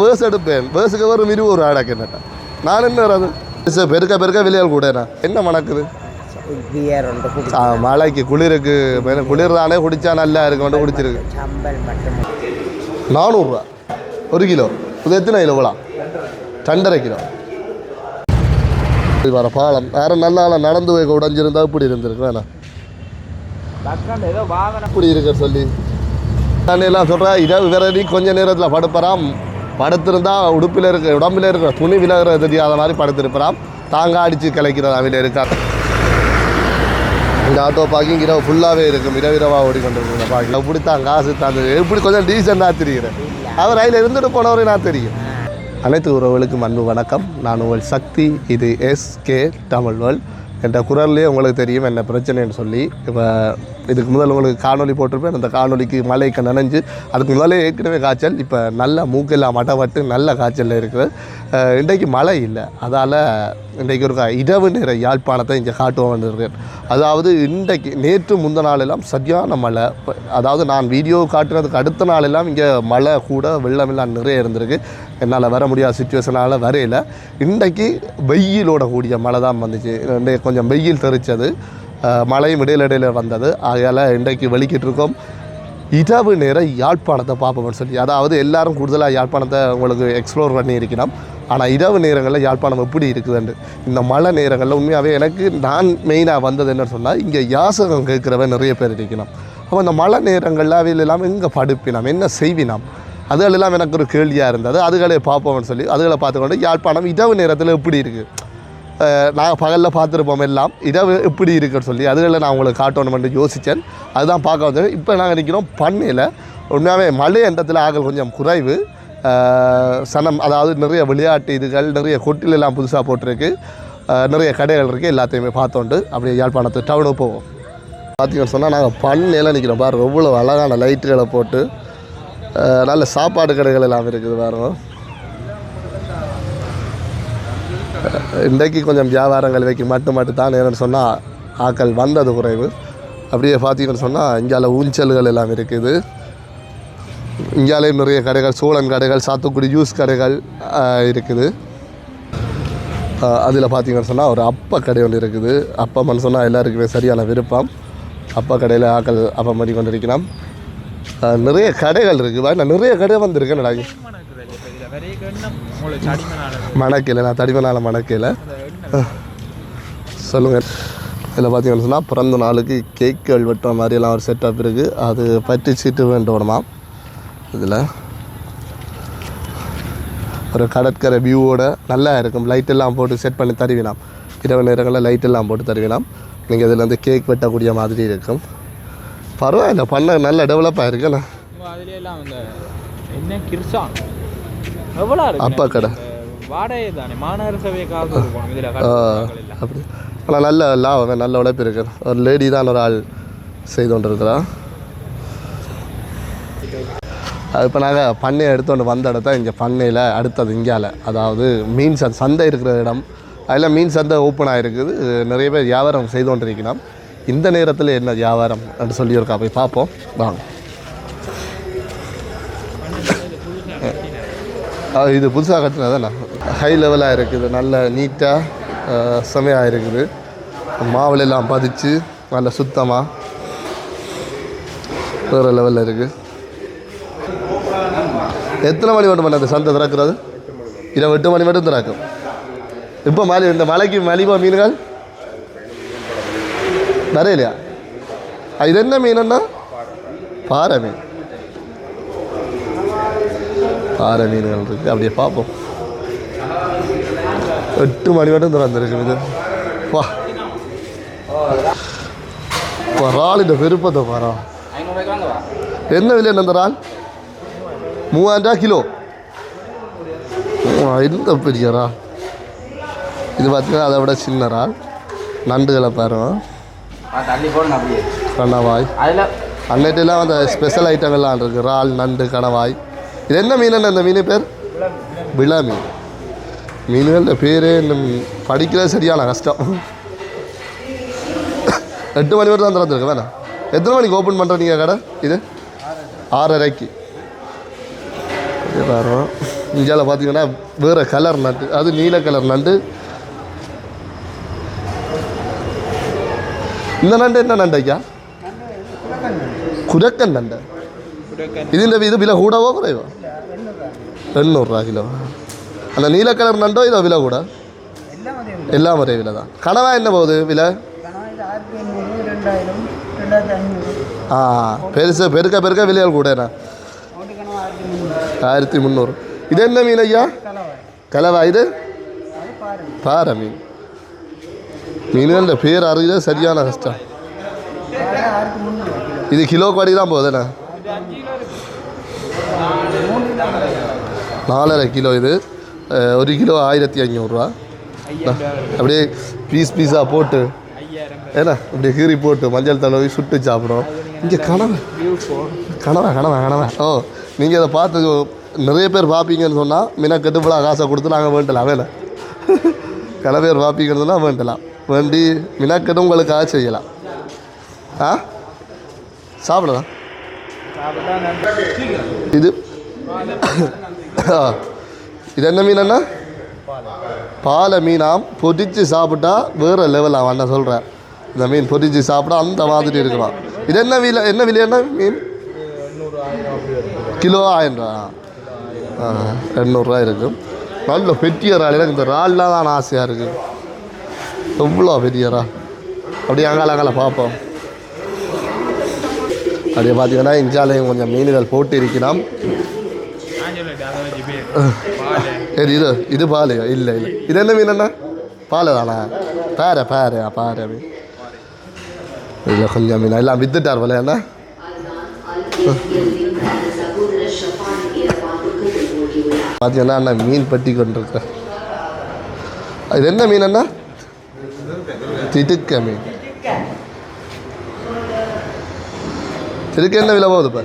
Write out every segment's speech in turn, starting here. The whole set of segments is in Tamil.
வேர்ஸ் எடுப்பேன், வேர்ஸுக்கு வரும் 20 ஆடாக்கு என்னட்டா நான் என்ன வராது பெருக்க பெருக்க விலையால் கூடண்ணா என்ன மணக்குது மழைக்கு குளிருக்கு குளிர் தானே குடித்தா நல்லா இருக்கு மட்டும் குடிச்சிருக்கு. 400 1 கிலோ. இது எத்தனை கிலோங்களா? 2.5 கிலோ. வர பாலம் வேறு நல்லா நடந்து போய் உடஞ்சிருந்தா இப்படி இருந்திருக்கு வேணா இப்படி இருக்க சொல்லி நான் எல்லாம் சொல்கிறேன். இரவு விரதி கொஞ்சம் நேரத்தில் படுப்பறாம், படுத்திருந்தா உடுப்பில் இருக்க உடம்பில் இருக்கிற துணி விலகிற தெரியாத மாதிரி படுத்திருப்பறாம், தாங்க அடித்து கிளைக்கிறது அவையில் இருக்கா. இந்த ஆட்டோ பார்க்கிங் இரவு ஃபுல்லாகவே இருக்கும், இரவாக ஓடிக்கொண்டிருக்கிற பார்க்கிங் இப்படித்தான் காசு தான் எப்படி கொஞ்சம் டீசெண்டாக தெரிகிறேன். அவர் ரயில் இருந்துட்டு போனவரே நான் தெரியும். அனைத்து உறவுகளுக்கும் அன்பு வணக்கம். நான் உங்கள் சக்தி. இது SK தமிழ் வேர்ல்ட் என்ற குரல்லே உங்களுக்கு தெரியும் என்ன பிரச்சனைன்னு சொல்லி. இப்போ இதுக்கு முதல் உங்களுக்கு காணொலி போட்டிருப்பேன். அந்த காணொலிக்கு மழைக்கு நனைஞ்சு அதுக்கு முதலே ஏற்கனவே காய்ச்சல், இப்போ நல்ல மூக்கெல்லாம் மட்டப்பட்டு நல்ல காய்ச்சலில் இருக்குது. இன்றைக்கு மழை இல்லை, அதால் இன்றைக்கு ஒரு இரவு நேர யாழ்ப்பாணத்தை இங்கே காட்டுவோம் வந்துருக்கேன். அதாவது இன்றைக்கு நேற்று முந்த நாளெல்லாம் சரியான மழை. அதாவது நான் வீடியோ காட்டுறதுக்கு அடுத்த நாளெல்லாம் இங்கே மழை கூட வெள்ளமெல்லாம் நிறைய இருந்திருக்கு. என்னால் வர முடியாத சுச்சுவேஷனால் வரையில் இன்றைக்கு வெயிலோட கூடிய மழை தான் வந்துச்சு. இன்றைக்கு கொஞ்சம் வெயில் தெரிச்சது, மழையும் இடையில வந்தது. ஆகையால் இன்றைக்கு வெளிக்கிட்டு இருக்கோம் இரவு நேர யாழ்ப்பாணத்தை பார்ப்போம்னு சொல்லி. அதாவது எல்லோரும் கூடுதலாக யாழ்ப்பாணத்தை உங்களுக்கு எக்ஸ்ப்ளோர் பண்ணி இருக்கணும். ஆனால் இரவு நேரங்களில் யாழ்ப்பாணம் எப்படி இருக்குதுன்னு இந்த மழை நேரங்களில் உண்மையாகவே எனக்கு நான் மெயினாக வந்தது என்னன்னு சொன்னால், இங்கே யாசகம் கேட்குறவன் நிறைய பேர் இருக்கணும். அப்போ இந்த மழை நேரங்களில் அவையில் எல்லாம் எங்கே படுப்பினோம், என்ன செய்வினோம், அதுகளெல்லாம் எனக்கு ஒரு கேள்வியாக இருந்தது. அதுகளே பார்ப்போம்னு சொல்லி அதுகளை பார்த்துக்கொண்டு யாழ்ப்பாணம் இரவு நேரத்தில் எப்படி இருக்குது, நாங்கள் பகலில் பார்த்துருப்போம் எல்லாம், இரவு எப்படி இருக்குன்னு சொல்லி அதுகளில் நான் உங்களுக்கு காட்டணுமென்று யோசித்தேன். அதுதான் பார்க்க வந்தது. இப்போ நாங்கள் நிற்கிறோம் பண்ணையில். உண்மையாகவே மழை என்றத்தில் ஆகல் கொஞ்சம் குறைவு. சனம் அதாவது நிறைய விளையாட்டு இதுகள், நிறைய கொட்டிலெல்லாம் புதுசாக போட்டிருக்கு, நிறைய கடைகள் இருக்குது. எல்லாத்தையுமே பார்த்தோண்டு அப்படியே யாழ்ப்பாணத்து டவுனுக்கு போவோம். பார்த்தீங்கன்னு சொன்னால் நாங்கள் பண்ணையில் நிற்கிறோம். பாருங்கள் எவ்வளோ அழகான லைட்டுகளை போட்டு நல்ல சாப்பாடு கடைகள் எல்லாம் இருக்குது. பாருங்க இன்றைக்கு கொஞ்சம் வியாபாரங்கள் வைக்க மட்டும் தான் என்னென்னு சொன்னால் ஆக்கள் வந்தது குறைவு. அப்படியே பார்த்தீங்கன்னு சொன்னால் இங்கால ஊஞ்சல்கள் எல்லாம் இருக்குது. இங்காலேயும் நிறைய கடைகள், சோழன் கடைகள், சாத்துக்குடி ஜூஸ் கடைகள் இருக்குது. அதில் பார்த்தீங்கன்னு சொன்னால் ஒரு அப்பா கடை ஒன்று இருக்குது. அப்பம்னு சொன்னால் எல்லாருக்குமே சரியான விருப்பம். அப்பா கடையில் ஆக்கள் அப்பம் பண்ணி கொண்டு இருக்கிறோம். நிறைய கடைகள் இருக்குது. நான் நிறைய கடை வந்திருக்கேன். நான் மணக்கையில், நான் தடிமனால மணக்கையில் சொல்லுங்கள். இதில் பார்த்தீங்கன்னு சொன்னால் பிறந்த நாளுக்கு கேக்குகள் வெட்டுற மாதிரியெல்லாம் ஒரு செட்டப் இருக்குது. அது பற்றி சீட்டு வேண்டுமா. இதில் ஒரு கடற்கரை வியூவோட நல்லா இருக்கும். லைட்டெல்லாம் போட்டு செட் பண்ணி தருவினாம். இரவு நேரங்களில் லைட்டெல்லாம் போட்டு தருவினாம். நீங்கள் இதில் வந்து கேக் வெட்டக்கூடிய மாதிரி இருக்கும். பரவாயில்ல, பண்ண நல்லா டெவலப் ஆகிருக்குண்ணா. அப்பா கடை அப்படி. ஆனால் நல்ல லாபம், நல்ல உழைப்பு இருக்கு. ஒரு லேடி தான் ஒரு ஆள் செய்து கொண்டு இருக்கிறா. இப்போ நாங்கள் பண்ணையை எடுத்துகிட்டு வந்த இடத்த இங்கே பண்ணையில் அடுத்தது இங்கால, அதாவது மீன் சந்தை இருக்கிற இடம். அதில் மீன் சந்தை ஓப்பன் ஆகிருக்குது. நிறைய பேர் வியாபாரம் செய்து கொண்டிருக்கணும். இந்த நேரத்தில் என்ன வியாபாரம் என்று சொல்லியிருக்கா, போய் பார்ப்போம் வாங்க. இது புதுசாக கட்டினதாண்ணா, ஹை லெவலாக இருக்குது, நல்ல நீட்டாக செமையாக இருக்குது. மாவுலெல்லாம் பதிச்சு நல்ல சுத்தமாக வேறு லெவலில் இருக்குது. எத்தனை மணி மட்டும் பண்ண சந்தை திறக்கிறது? 8 மணி மட்டும் திறக்கும். இப்போ இந்த மலைக்கு மலிவா மீன்கள் நிறைய இல்லையா? இது என்ன மீனுன்னா பாறை மீன். பாறை மீன்கள் இருக்குது. அப்படியே பார்ப்போம். 8 மணி மட்டும் திறந்துருக்கு. இது வா இறால், இந்த விருப்பத்தை பாரா. என்ன விலை அந்த இறால்? 3000 கிலோ. இந்த பெரிய இறால் இது பார்த்தீங்கன்னா அதை விட சின்ன இறால். நண்டுகளை பாருங்க, கணவாய், அன்னைட்டெல்லாம் அந்த ஸ்பெஷல் ஐட்டங்கள்லாம் இருக்குது. இறால், நண்டு, கணவாய். இது என்ன மீன்? அந்த மீன் பேர் விழா மீன். மீன்கள் பேரே இன்னும் படிக்கிறது சரியான கஷ்டம். 8 மணி வரை தான் திறந்துருக்கு. வேணா எத்தனை மணிக்கு ஓப்பன் பண்ணுறீங்க கடை? இது 6:30க்கு. பாருவோம். இந்தியாவில் பார்த்தீங்கன்னா வேறு கலர் நண்டு, அது நீல கலர் நண்டு. இந்த நண்டு என்ன நண்டு ஐயா? குரக்கன் நண்டு. இது விலை கூடவோ குறைவோ? 800 ரூபா கிலோ. அந்த நீல கலர் நண்டோ இதோ விலை கூட? எல்லாம் ஒரே விலை தான். கனவா என்ன போகுது விலை? பெருசு பெருக்க விலையால் கூடண்ணா 1300. இது என்ன மீன் ஐயா? கலவா. இது பாறை மீன். மீன்கள பேர் அறிய சரியான கஷ்டம். இது கிலோ கோடி தான் போகுதுண்ணா. 4.5 கிலோ. இது 1 கிலோ 1500 ரூபா. அப்படியே பீஸாக போட்டு ஏன்னா அப்படியே கீறி போட்டு மஞ்சள் தடவி சுட்டு சாப்பிடும். இங்கே கனவா. ஓ, நீங்கள் அதை பார்த்து நிறைய பேர் பார்ப்பீங்கன்னு சொன்னால் மினக்கெட்டு இவ்வளோ காசை கொடுத்து நாங்கள் வேண்டலாம். வேலை பல பேர் பார்ப்பீங்கன்னு சொன்னால் வேண்டலாம். வேண்டி மினக்கெட்டு உங்களுக்காக செய்யலாம். சாப்பிடலாம். இது இது என்ன மீன் அண்ணா? பாலை மீனாம். பொரிச்சு சாப்பிட்டா வேறு லெவலாம் அண்ணா சொல்கிறேன். இந்த மீன் பொரிச்சு சாப்பிட்டா அந்த மாதிரி இருக்கலாம். இது என்ன விலை? என்ன விலை? என்ன மீன்? கிலோ 1000 ரூபா. 800 ரூபா இருக்கும். நல்ல பெரிய இறால். எனக்கு இந்த இறால்லாம் தான் ஆசையாக இருக்குது. எவ்வளோ பெரிய இறால். அப்படியே அங்கால பார்ப்போம். அப்படியே பார்த்தீங்கன்னா இஞ்சாலையும் கொஞ்சம் மீன்கள் போட்டு இருக்கிறோம். இது பாலையோ? இல்லை. இது என்ன மீன் அண்ணா? பாலை தானா? பாறை மீன். இல்லை கொஞ்சம் மீன் எல்லாம் வித்துட்டார் போல அண்ணா. பார்த்தீங்கன்னா அண்ணா மீன் பட்டி கொண்டிருக்க. இது என்ன மீன் அண்ணா? திடுக்க மீன். திடுக்க என்ன விலை போகுது இப்போ?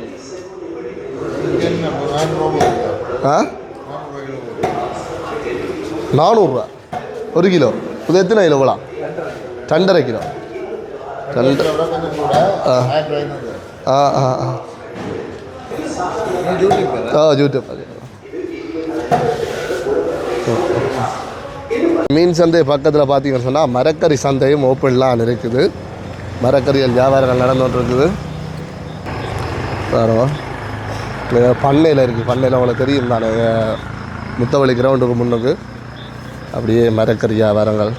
400 ரூபா 1 கிலோ. இது எத்தனை கிலோ போகலாம்? 2.5 கிலோ. யூடியூப் மீன் சந்தை பக்கத்தில் பார்த்தீங்கன்னு சொன்னால் மரக்கறி சந்தையும் ஓப்பன்லாம் இருக்குது. மரக்கறிகள் வியாபாரங்கள் நடந்துகிட்டு இருக்குது. பண்ணையில் இருக்குது. பண்ணையில் உங்களுக்கு தெரியும் தானே, முத்தவழி கிரவுண்டுக்கு முன்னுக்கு அப்படியே மரக்கறி வியாபாரங்கள்.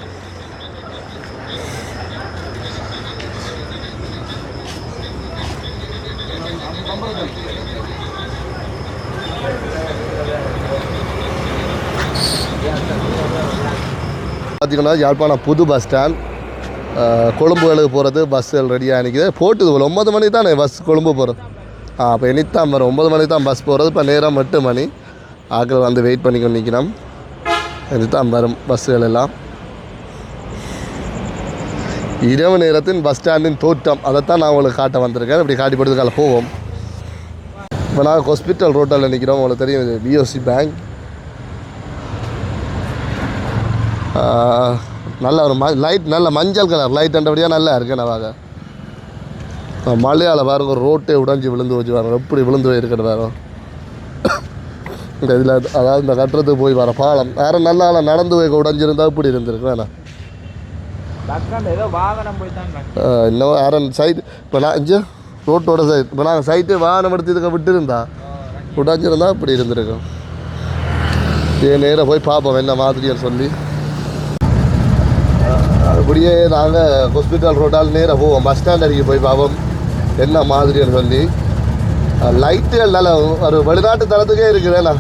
பார்த்திங்கன்னா யாழ்ப்பாணம் புது பஸ் ஸ்டாண்ட். கொழும்புகளுக்கு போகிறது பஸ்ஸுகள் ரெடியாக நிற்கிது. போட்டுது போல் 9 மணிக்கு தானே பஸ் கொழும்பு போகிறது. அப்போ இனித்தான் வரும். 9 மணிக்கு தான் பஸ் போகிறது. இப்போ நேரம் 8 மணி. ஆக்கள் வந்து வெயிட் பண்ணிக்கொண்டு நிற்கணும். இதுதான் வரும் பஸ்ஸுகள் எல்லாம். இரவு நேரத்தின் பஸ் ஸ்டாண்டின் தோற்றம் அதைத்தான் நான் உங்களுக்கு காட்ட வந்திருக்கேன். இப்படி காட்டி போடுறதுக்காக போவோம். இப்போ நாங்கள் ஹாஸ்பிட்டல் ரோட்டில் நிற்கிறோம். உங்களுக்கு தெரியும், இது பிஓசி பேங்க். நல்ல ஒரு லைட், நல்ல மஞ்சள் கலர் லைட் அண்டபடியாக நல்லா இருக்கு. நான் மலையாள பாருங்க, ஒரு ரோட்டே உடஞ்சி விழுந்து வச்சு பாருங்க, எப்படி விழுந்து போயிருக்கிறது பாருங்க. இந்த இதில் அதாவது இந்த கட்டுறதுக்கு போய் வர பாலம் வேறு நல்லா நடந்து போய் உடஞ்சிருந்தா இப்படி இருந்திருக்கு. வேணா இன்னும் வேறு சைடு இப்போ நான் இங்கே ரோட்டோட சைடு இப்போ நாங்கள் சைட்டு வாகனம் எடுத்து இதுக்கு விட்டுருந்தா உடஞ்சிருந்தா இப்படி இருந்திருக்கோம். ஏன் நேராக போய் பார்ப்போம் என்ன மாதிரின்னு சொல்லி. அப்படியே நாங்கள் ஹாஸ்பிட்டல் ரோட்டால் நேராக போவோம். பஸ் ஸ்டாண்ட் அடிக்க போய் பார்ப்போம் என்ன மாதிரின்னு சொல்லி. லைட்டுகள் நல்லா ஒரு வெளிநாட்டு தரத்துக்கே இருக்குதுண்ணா.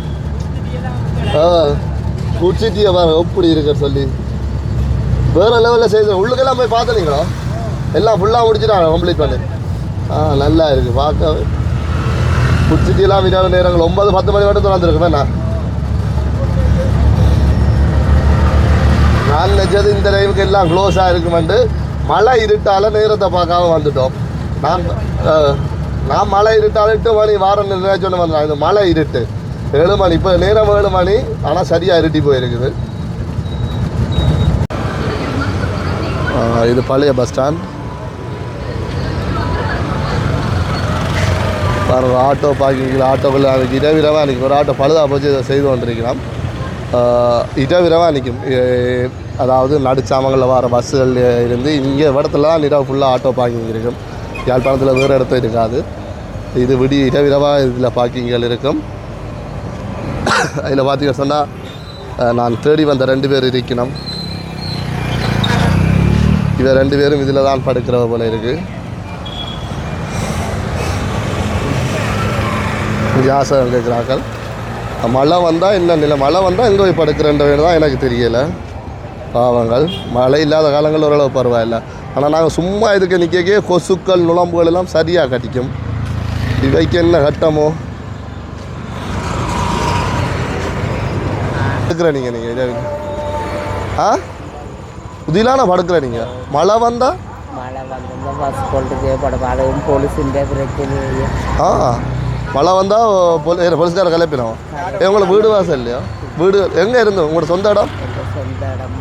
ஃபுட் சிட்டியை பாருங்க எப்படி இருக்குன்னு சொல்லி வேறு லெவலில் செய்து. உள்ளுக்கெல்லாம் போய் பார்த்துனீங்களோ? எல்லாம் ஃபுல்லாக முடிச்சுட்டாங்க, கம்ப்ளீட் பண்ணி. நல்லா இருக்குது பார்க்க. ஃபுட் சிட்டியெல்லாம் விடாத நேரங்கள் 9-10 மணி மட்டும் திறந்துருக்கு. வேணா நான் நினச்சது இந்த டைமுக்கு எல்லாம் க்ளோஸாக இருக்குமெண்டு. மழை இருட்டால் நேரத்தை பார்க்காம வந்துட்டோம். நான் மழை இருட்டால் 8 மணி வாரம் நினைச்சோன்னு வந்தேன். இது மழை இருட்டு 7 மணி. இப்போ நேரம் 7 மணி, ஆனால் சரியாக இருட்டி போயிருக்குது. இது பழைய பஸ் ஸ்டாண்ட். வேறு ஆட்டோ பார்க்கிங்கில் ஆட்டோக்கள் அதுக்கு இடவிரவாக நிற்கும். ஒரு ஆட்டோ பழுதாக போச்சு இதை செய்து கொண்டிருக்கலாம். இடவிரவாக நிற்கும். அதாவது நடுச்சாமங்களில் வர பஸ்ஸுகள் இருந்து இங்கே இடத்துல தான் இரவு ஃபுல்லாக ஆட்டோ பார்க்கிங் இருக்கும். யாழ்ப்பாணத்தில் வேறு இடத்துல இருக்காது. இது இடவிரவாக இதில் பார்க்கிங்கள் இருக்கும். அதில் பார்த்தீங்கன்னு சொன்னால் நான் தேடி வந்த 2 பேர் இருக்கணும். இவ 2 பேரும் இதில் தான் படுக்கிறவ போல இருக்குது. ஜாசகம் கேட்குறாக்கள். மழை வந்தால் என்ன நிலை, மழை வந்தால் எங்கே போய் படுக்கிறன்ற தான் எனக்கு தெரியலை. பாவங்கள் மழை இல்லாத காலங்கள் ஓரளவு பரவாயில்லை. ஆனால் நாங்கள் சும்மா இதுக்கு நிற்கவே கொசுக்கள் நுழம்புகள் எல்லாம் சரியாக கட்டிக்கும். இவைக்கு என்ன கட்டமோ படுக்கிற நீங்கள் இதை புதிலான படுக்கிற நீங்கள் மழை வந்தால் மழை வந்தால் போலீஸ்கார கிளப்பினோம். உங்களை வீடு வாசல் இல்லையா? வீடு எங்கே இருந்தோம்? உங்களோட சொந்த இடம்? சொந்த இடம்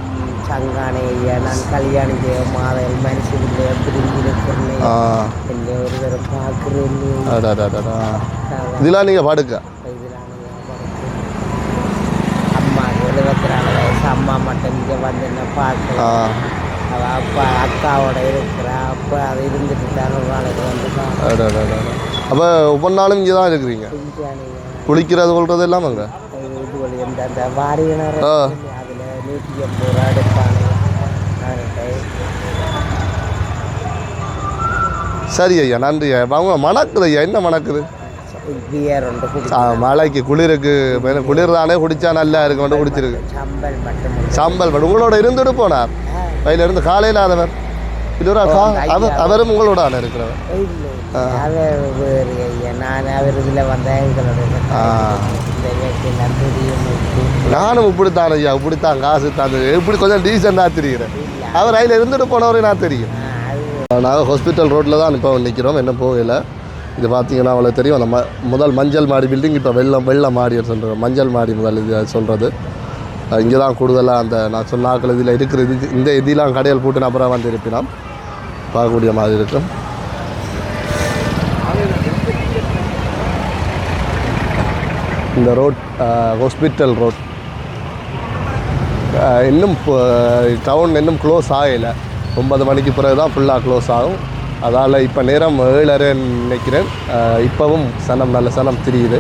சங்கானேயா. நான் கல்யாணம் செய்ய மாதல் மனுஷனிலே பிரிஞ்சிருக்கிறேன். ஒரு தரம் பார்க்குறேன். இதெல்லாம் நீங்கள் படுக்க அம்மா 74 வயசு. அம்மா மட்டும் இங்கே வந்து என்ன பார்க்கலாம். அவள் அப்பா அக்காவோட இருக்கிறா. அப்போ அது இருந்துட்டு தான் ஒரு நாளைக்கு வந்து. அப்போ ஒவ்வொரு நாளும் இங்கே தான் இருக்கிறீங்க? குளிக்கிறது கொள்வது எல்லாம் அங்கே இது அந்த வாரியனர் அதில் 180 ரூபா எடுப்பாங்க. சரி ஐயா, நன்றி ஐயா. அவங்க மணக்குது ஐயா. என்ன மணக்குது? மழைக்கு குளிருக்கு குளிர் தானே குடிச்சா நல்லா இருக்கு கொண்டு குடிச்சிருக்கு. சம்பல் மட்டும் உங்களோட இருந்துட்டு போனார் கையில் இருந்து காலையில் ஆதவர் அவரும் உங்களோட இருக்கிறவர். நானும் இப்படித்தான் ஐயா, இப்படித்தான் காசு தான் இப்படி கொஞ்சம் டீசெண்டாக தெரிகிறேன். அவர் அதில் இருந்துட்டு போனவரே நான் தெரியும். நாங்கள் ஹாஸ்பிட்டல் ரோட்டில் தான் இப்போ நிற்கிறோம். என்ன போகலை. இது பார்த்தீங்கன்னா அவ்வளோ தெரியும். நம்ம முதல் மஞ்சள் மாடி பில்டிங் இப்போ வெள்ளை மாடி சொல்கிறோம். மஞ்சள் மாடி முதல் இது சொல்கிறது. இங்கே தான் கூடுதலாக அந்த நான் சொன்ன ஆக்கள் இதில் இருக்கிற இது இந்த இதெல்லாம் கடையில் போட்டு அப்புறம் வந்து இருப்பினோம் பார்க்கக்கூடிய மாதிரி இருக்கும். இந்த ரோட் ஹாஸ்பிட்டல் ரோட் இன்னும் டவுன் இன்னும் க்ளோஸ் ஆகலை. 9 மணிக்கு பிறகு தான் ஃபுல்லாக க்ளோஸ் ஆகும். அதால் இப்போ நேரம் 7:30 நினைக்கிறேன். இப்போவும் நல்ல சனம் தெரியுது.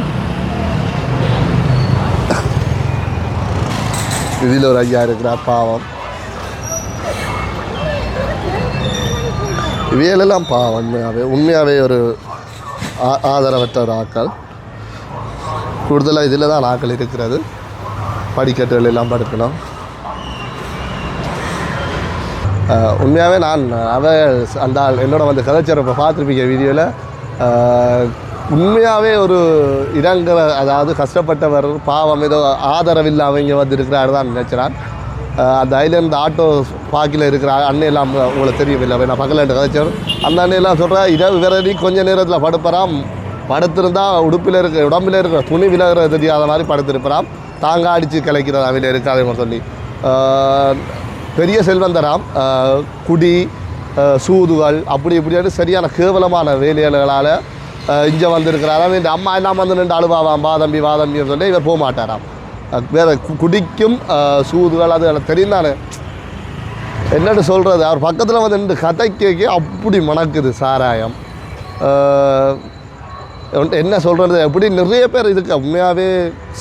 இதில் ஒரு ஐயா இருக்கிறார் பாவம். இவையெல்லாம் பாவம் உண்மையாகவே ஒரு ஆதரவற்ற ஒரு ஆக்கள். கூடுதலாக இதில் தான் ஆக்கள் இருக்கிறது. படிக்கட்டுகள் எல்லாம் படுக்கணும். உண்மையாகவே நான் அந்த என்னோட வந்து கதைச்சர் இப்போ பார்த்துருப்பீங்க வீடியோவில். உண்மையாகவே ஒரு இடங்கிற அதாவது கஷ்டப்பட்டவர் பாவம் ஏதோ ஆதரவில்லாமல் இங்கே வந்து இருக்கிறாரு தான் நினைக்கிறான். அந்த ஐலேருந்து ஆட்டோ பாக்கில் இருக்கிற அன்னையெல்லாம் உங்களுக்கு தெரியும் இல்லை? நான் பக்கத்தில் கதைச்சவர் அந்த அன்னையெல்லாம் சொல்கிறேன் இரவு விரடி கொஞ்சம் நேரத்தில் படுப்பறாம். படுத்திருந்தால் உடம்பில் இருக்கிற துணி விலகிறது தெரியாத மாதிரி படுத்திருப்பறாம். தாங்க அடித்து கிளைக்கிறது அவையில் இருக்காதுன்னு சொல்லி பெரிய செல்வந்தராம். குடி சூதுகள் அப்படி இப்படின்னு சரியான கேவலமான வேலைகளால் இங்கே வந்திருக்கிறாராம். இந்த அம்மா என்ன வந்து நின்று அழுவாவாம் வாதம்பின்னு சொல்லி இவர் போக மாட்டாராம். வேறு குடிக்கும் சூதுகள் அது தெரியும் தானே என்னென்னு சொல்கிறது. அவர் பக்கத்தில் வந்து நின்று கதைக்கு அப்படி மணக்குது சாராயம். என்ன சொல்கிறது எப்படி நிறைய பேர் இதுக்கு உண்மையாகவே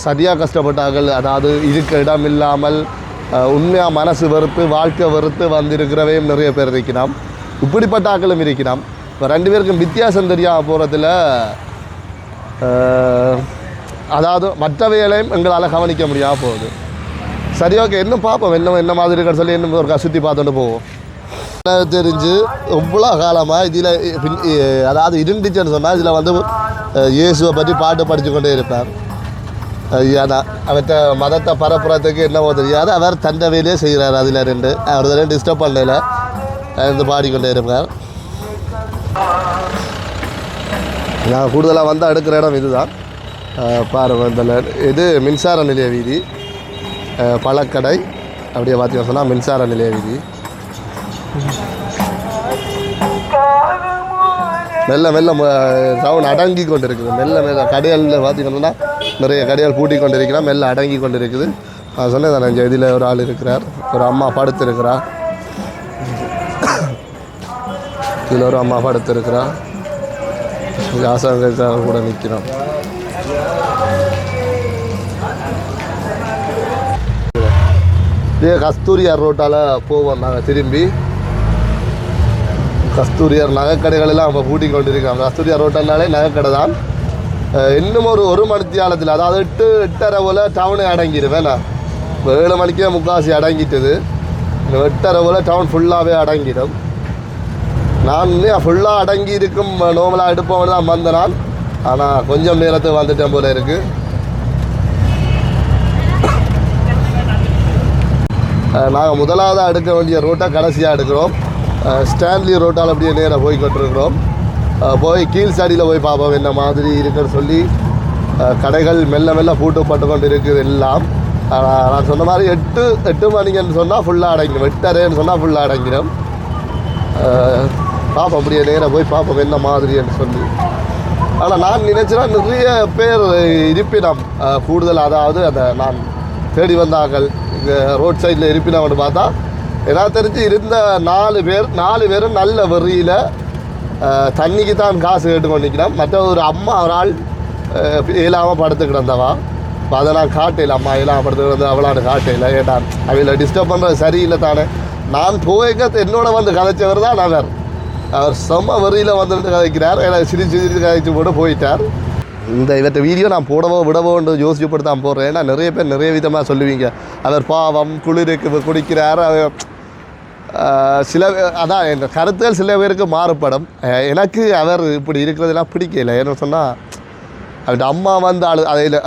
சரியாக கஷ்டப்பட்டார்கள். அதாவது இருக்க இடம் இல்லாமல் உண்மையாக மனசு வெறுத்து வாழ்க்கை வெறுத்து வந்திருக்கிறவையும் நிறைய பேர் இருக்கிறோம். இப்படிப்பட்ட ஆக்களும் இருக்கிறோம். இப்போ 2 பேருக்கும் வித்தியாசம் தெரியாமல் போகிறதுல அதாவது மற்றவைகளையும் எங்களால் கவனிக்க முடியாமல் போகுது. சரி ஓகே, இன்னும் பார்ப்போம் என்ன மாதிரி இருக்கிற சொல்லி இன்னும் ஒரு சுற்றி பார்த்துட்டு போவோம். தெரிஞ்சு எவ்வளோ காலமாக இதில் அதாவது இருந்துச்சுன்னு சொன்னால் இதில் வந்து இயேசுவை பற்றி பாட்டு படித்து கொண்டே இருப்பார். அவர்கிட்ட மதத்தை பரப்புறத்துக்கு என்னவோ தெரியாது. அவர் தண்டை வேலையே செய்கிறார். அதில் அவர் டிஸ்டர்ப் பண்ணல இருந்து பாடிக்கொண்டே இருப்பார். நான் கூடுதலாக வந்து எடுக்கிற இடம் இதுதான் பாருங்கள். இந்த இது மின்சார நிலைய வீதி பழக்கடை அப்படியே பார்த்தீங்கன்னா சொன்னால் மின்சார நிலைய வீதி. மெல்ல மெல்ல டவுன் அடங்கி கொண்டு இருக்குது. மெல்ல மெல்ல கடைகளில் பார்த்திங்கன்னா நிறைய கடைகள் பூட்டி கொண்டு இருக்கிறான், மெல்ல அடங்கி கொண்டு இருக்குது. நான் சொன்னேன் தானே, இதில் ஒரு ஆள் இருக்கிறார், ஒரு அம்மா படுத்திருக்கிறா, இதில் ஒரு அம்மா படுத்திருக்கிறா, ஆசாங்க கூட நிற்கிறோம். இதே கஸ்தூரியார் ரோட்டால் போவோம் நாங்கள் திரும்பி. கஸ்தூரியார் நகைக்கடைகள் எல்லாம் இப்போ பூட்டி கொண்டு இருக்காங்க. கஸ்தூரியார் ரோட்டல்னாலே நகைக்கடை தான். இன்னும் ஒரு மணித்தியாலத்தில், அதாவது 8:30 போல் டவுனு அடங்கிடுவேன். நான் 7 மணிக்கே முக்காசி அடங்கிட்டது. இந்த 8:30 போல் டவுன் ஃபுல்லாகவே அடங்கிடும். நான் ஃபுல்லாக அடங்கி இருக்கும் நோமலாக எடுப்போம் தான் வந்தேன் நான். ஆனால் கொஞ்சம் நேரத்துக்கு வந்துட்டேன் போல இருக்குது. நாங்கள் முதலாவதாக எடுக்க வேண்டிய ரோட்டை கடைசியாக எடுக்கிறோம். ஸ்டான்லி ரோட்டால் அப்படியே நேராக போய் கொண்டிருக்கிறோம். போய் கீழ் சாடியில் போய் பார்ப்போம் என்ன மாதிரி இருக்குன்னு சொல்லி. கடைகள் மெல்ல மெல்ல பூட்டப்பட்டு கொண்டு இருக்குது எல்லாம். நான் சொன்ன மாதிரி 8 மணிக்குன்னு சொன்னால் ஃபுல்லாக அடங்கிடும், 8:30ன்னு சொன்னால் ஃபுல்லாக அடங்கிடும். பார்ப்போம் அப்படியே நேராக போய் பார்ப்போம் என்ன மாதிரின்னு சொல்லி. ஆனால் நான் நினைச்சேன்னா நிறைய பேர் இருப்பினம் கூடுதல், அதாவது அந்த நான் தேடி வந்தார்கள் இங்கே ரோட் சைடில் இருப்பினம்னு பார்த்தா எனக்கு தெரிஞ்சு இருந்த 4 பேரும் நல்ல வெறியில் தண்ணிக்கு தான் காசு கேட்டுக்கொண்டு நிற்கிறோம். மற்ற ஒரு அம்மா ஒரு ஆள் இயலாமல் படுத்து கிடந்தவா. இப்போ அதை நான் காட்டையில், அம்மா இயலாமல் படுத்து கிடந்த அவளான்னு காட்டையில். ஏன்னா அவளை டிஸ்டர்ப் பண்ணுறது சரியில்லை தானே. நான் போய்க்க என்னோட வந்து கதைச்சவர் தான் அவர் செம்ம வெறியில் வந்துட்டு கதைக்கிறார். எனக்கு சிரிச்சு கதைச்சு போட்டு போயிட்டார். இவற்றை வீடியோ நான் போடவோ விடவோன்னு யோசிச்சு போட்டு தான் போடுறேன். ஏன்னா நிறைய பேர் நிறைய விதமாக சொல்லுவீங்க, அவர் பாவம் குளிருக்கு குடிக்கிறார், சில அதான் என் கருத்துகள் சில பேருக்கு மாறுபடும். எனக்கு அவர் இப்படி இருக்கிறதெல்லாம் பிடிக்கல. ஏன்னு சொன்னால் அவர்கிட்ட அம்மா வந்து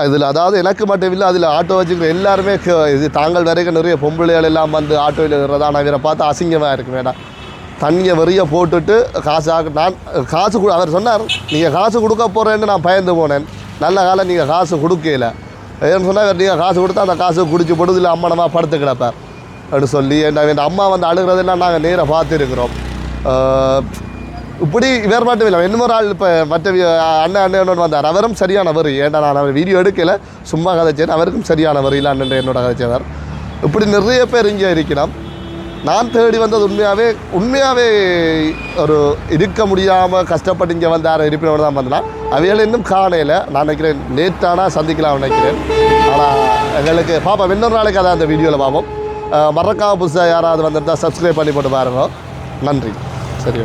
அதில் அதாவது எனக்கு மட்டும் இல்லை, அதில் ஆட்டோ வச்சுக்கிற எல்லாருமே இது தாங்கள் வரைக்கும் நிறைய பொம்பளைகள் எல்லாம் வந்து ஆட்டோவில் இருக்கிறதா நான் இவரை பார்த்து அசிங்கமாக இருக்கு. வேண்டாம், தண்ணியை வெறிய போட்டுட்டு நான் காசு அவர் சொன்னார், நீங்கள் காசு கொடுக்க போகிறேன்னு நான் பயந்து போனேன். நல்ல காலம் நீங்கள் காசு கொடுக்கல. ஏன்னு சொன்னால் நீங்கள் காசு கொடுத்தா அந்த காசு குடிச்சு போட்டு இல்லை அம்மா நம்ம படுத்து கிடப்பார் அப்படின்னு சொல்லி என் அம்மா வந்து அழுகிறதெல்லாம் நாங்கள் நேராக பார்த்துருக்குறோம். இப்படி வேறு மட்டும் இல்லை, இன்னொரு ஆள் இப்போ மற்ற அண்ணன் வந்தார், அவரும் சரியான வரி. ஏன்டா நான் அவர் வீடியோ எடுக்கலை, சும்மா கதைச்சேன். அவருக்கும் சரியான வரியில் அண்ணன் என்னோட கதைச்சவர். இப்படி நிறைய பேர் இங்கே இருக்கிறோம். நான் தேடி வந்தது உண்மையாகவே ஒரு இருக்க முடியாமல் கஷ்டப்பட்டு இங்கே வந்தார் இருப்பினோடு தான் வந்தேன். அவைகள் இன்னும் காணையில் நான் நினைக்கிறேன் லேட்டானா சந்திக்கலாம் நினைக்கிறேன். ஆனால் எங்களுக்கு பார்ப்போம், இன்னொரு நாளைக்கு அதான் அந்த வீடியோவில் பார்ப்போம். மறக்காம புதுசாக யாராவது வந்திருந்தால் சப்ஸ்கிரைப் பண்ணி போட்டு பாருங்க. நன்றி. சரி.